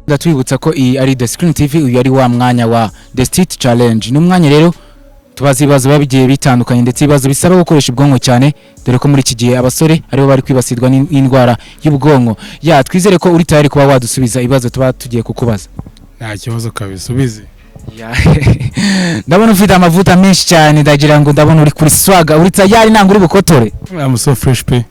ndatwibutsa ko iyi ari The Screen TV, uyu ari wa mwanya wa The Street Challenge. Ni umwanya rero tubaza ibibazo babigiye bitandukanye ndetse ibibazo bisaba gukoresha ubwonko cyane, dore ko muri iki gihe abasore aribo bari kwibasirwa n'indwara y'ubwonko. Ya twizere ko uri tayari kuba wadusubiza ibibazo tuba tugiye kukubaza. Nta kibazo kabisubize. Ndabona ufite amavuta menshi cyane, ndagira ngo ndabona uri kuri swaga, uri tayari ntango uri bukotore. I'm so fresh pe.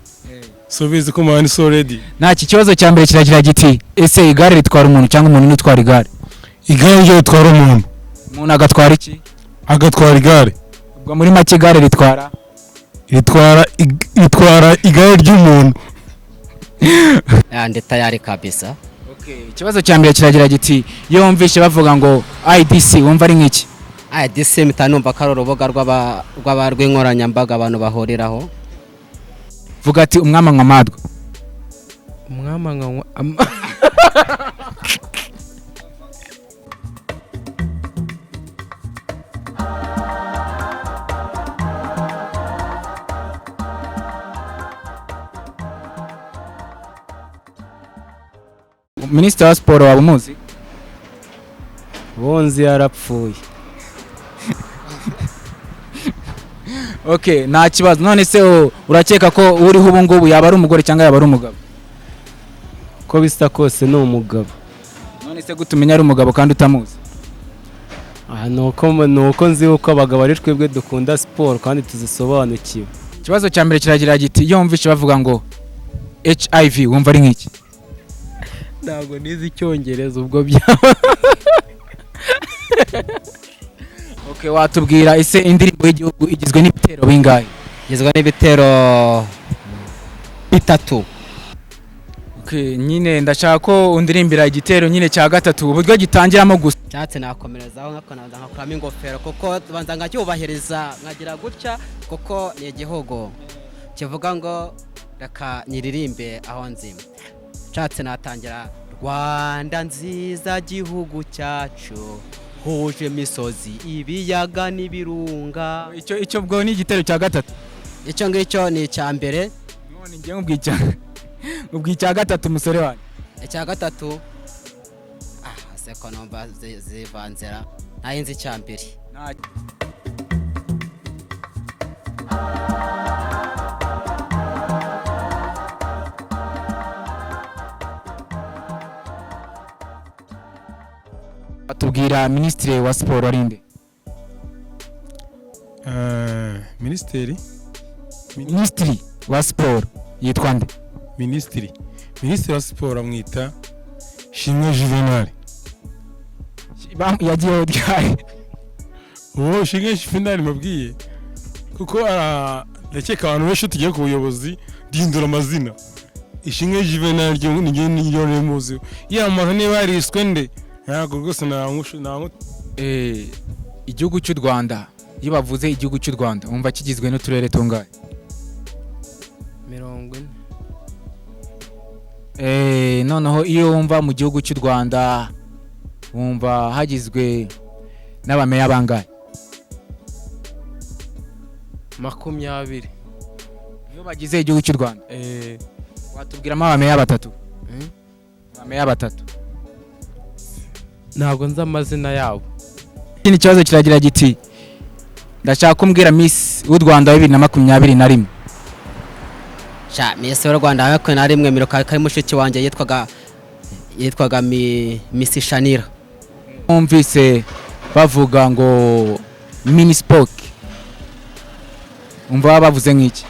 Subize ko mani so ready. Nta kibazo cya mbere kiragira giti, ese igare ritwara umuntu cyangwa umuntu utwara igare? Igare ryo ritwara umuntu. Umuntu agatwara iki? Agatwara igare. Ubwo muri make igare ritwara igare ry'umuntu. Ndi tayari kabisa. Ikibazo cya mbere kiragira giti, iyo wumvishe bavuga ngo IDC wumva ari nk'iki? IDC mitanumva ko ari urubuga rw'inkoranyambaga abantu bahuriraho. Vuga ati umwama nkamadwa. Umwama nka Minisitiri wa siporo waba umuzi? Bonzi yarapfuye. Nta kibazo. None se urakeka ko uriho ubu ngubu yaba ari umugore cyangwa yaba ari umugabo? Ko bisa kose ni umugabo. None se gutumenya ari umugabo kandi utamuzi? Nuko nzi uko abagabo ari twebwe dukunda siporo kandi tuzisobanukiwe. Ikibazo cya mbere kiragira giti, iyo wumvishe bavuga ngo HIV wumva ari nk'iki? Ntabwo nizi icyongereza ubwo byaba. Watubwira ese indirimbo y'igihugu igizwe n'ibitero bingahe? Igizwe n'ibitero 3. Nyine ndashaka ko undirimbira igitero nyine cya gatatu, uburyo gitangiramo gusa. Cyatse nakomerezaho nkakanaza nkakuramo ingofero kuko banza ngacyubahiriza nkagira gutya kuko ni igihugu kivuga ngo reka nyiririmbe aho nzima. Cyatse natangira Rwanda nziza gihugu cyacu, huje misozi ibiyaga n'ibirunga. Icyo bwo ni igitero cya gatatu. Icyo ngicyo ni icya mbere. None ngiye ubwicya gatatu musore wanjye. Icya gatatu seko nomba zivanzera ntayenze icya mbere. Atubwira Minisitiri wa siporo arinde? Minisitiri wa siporo yitwa nde? Minisitiri wa siporo amwita Shimwe Juvenal. Yagiyeho ryari? Shimwe Juvenal mabwiye kuko ndakeka abantu benshi tugiye ku buyobozi dihindura amazina. Shimwe Juvenal ryo niyo remuzi yamara niba yariswe nde ntabwo rwose igihugu cy'u Rwanda. Iyo bavuze igihugu cy'u Rwanda wumva kigizwe n'uturere tungahe? 40. Noneho iyo wumva mu gihugu cy'u Rwanda wumva hagizwe n'abameya bangahe? 20. Iyo bagize igihugu cy'u Rwanda watubwiramo abameya batatu? Abameya batatu. Ntabwo nzi amazina yabo. Ikindi kibazo kiragira giti, ndashaka kumbwira Miss w'u Rwanda wa 2021. Miss w'u Rwanda wa 2021 miruka kari mushiki wanjye yitwaga Miss Shanira. Umvise bavuga ngo Minispoke, umva bavuze nk'iki?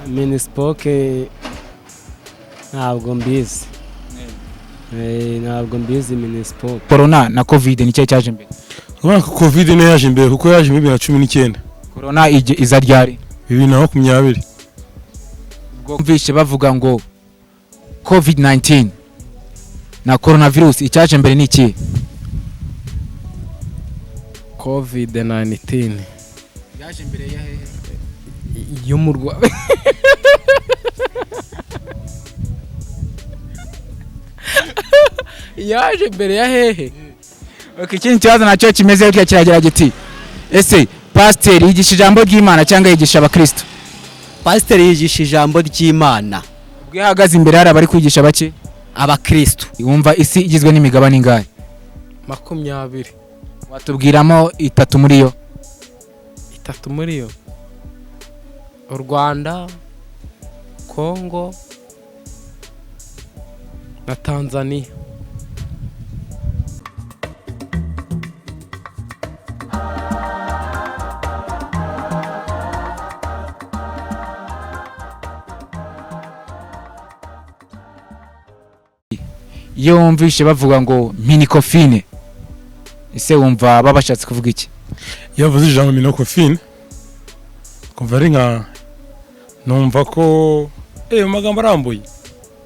Minispoke ntabwo mbizi. Ntabwo mbizi Minispoke. Corona na Covid ni cyo cyaje mbere? Covid ne yaje mbere kuko yaje muri 2019. Corona iza ryari? 2020. Ubwo mvishe bavuga ngo Covid-19 na coronavirus icyaje mbere ni iki? Covid-19 yaje mbere ya hehe? Yo mu Rwanda. Yaje mbere ya hehe? Ikindi kibazo nacyo kimeze gutya kiragira giti, ese pasiteri yigisha ijambo ry'Imana cyangwa yigisha abakristo? Pasiteri yigisha ijambo ry'Imana. ubwo iyo ahagaze imbere hari abari kwigisha bake abakristo. wumva isi igizwe n'imigabane ingahe 20. watubwiramo 3 muri yo 3 muri yo: u Rwanda, Kongo na Tanzania. iyo wumvishe bavuga ngo minikofine ese wumva babashatse kuvuga iki iyo bavuze ijambo minokofine kumva ari nka numva ko amagambo arambuye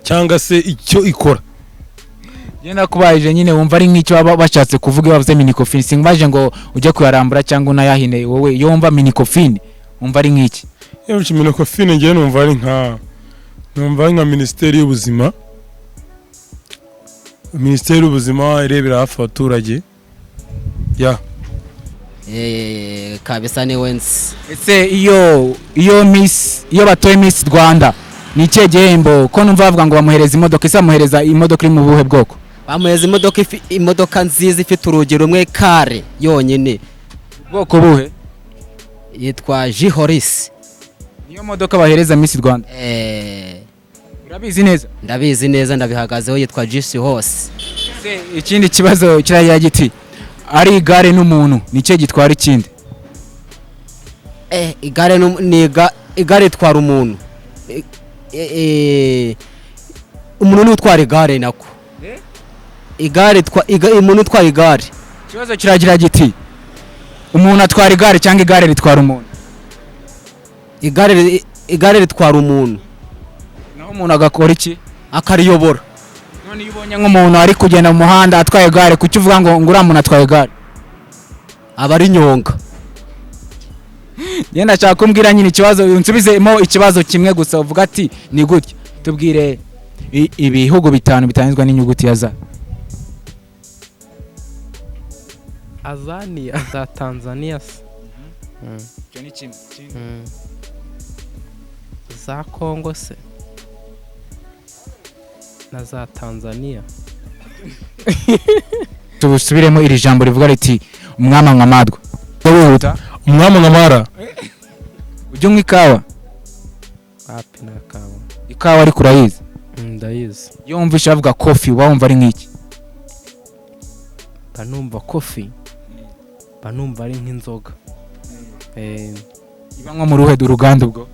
cyangwa se icyo ikora. Genda kubayije nyine wumva ari nk'icyo baba bashatse kuvuga bavuze minikofine singbaje ngo ujye kuyarambura cyangwa unayahine wowe iyo wumva minikofine wumva ari nk'iki Iyo minokofine ngiye numva ari nka Minisiteri y'Ubuzima. Minisiteri y'Ubuzima irebera hafi abaturage. Kabisa ni wensi. ese iyo batoye Miss Rwanda ni ikihe gihembo ko numva bavuga ngo bamuhereza imodoka ese bamuhereza imodoka iri mu buhe bwoko Bamuhereza imodoka nziza ifite urugi rumwe kare yonyine. bwoko buhe Yitwa Jihoris. niyo modoka bahereza Miss Rwanda urabizi neza Ndabizi neza ndabihagazeho, yitwa Jisi hose. ese ikindi kibazo kiragira giti ari igare n'umuntu ni cyo gitwara ikindi igare ritwara umuntu. Umuntu ni utwara igare nako. Umuntu utwara igare. ikibazo kiragira giti umuntu atwara igare cyangwa igare ritwara umuntu Igare ritwara umuntu. naho umuntu agakora iki Akariyobora. none iyo ubonye nk'umuntu ari kugenda mu muhanda atwaye igare kuki uvuga ngo uriya muntu atwaye igare Aba ari nyonga. Yenda nshaka kumbwira nyine ikibazo unsubizemo ikibazo kimwe gusa uvuga ati ni gutya tubwire ibihugu 5 bitangizwa n'inyuguti ya za Azania za Tanzania se. cyo ni kimwe Za Kongo se na za Tanzania. tubusubiremo iri jambo rivuga riti umwama nkamadwa wihuta Umwami nkamara. ujye unywa ikawa Wapi na kawa. ikawa ariko urayizi Ndayizi. iyo wumvishe bavuga coffee wumva ari nk'iki Banumva coffee. Banumva ari nk'inzoga. iba nko mu ruhe uruganda ubwo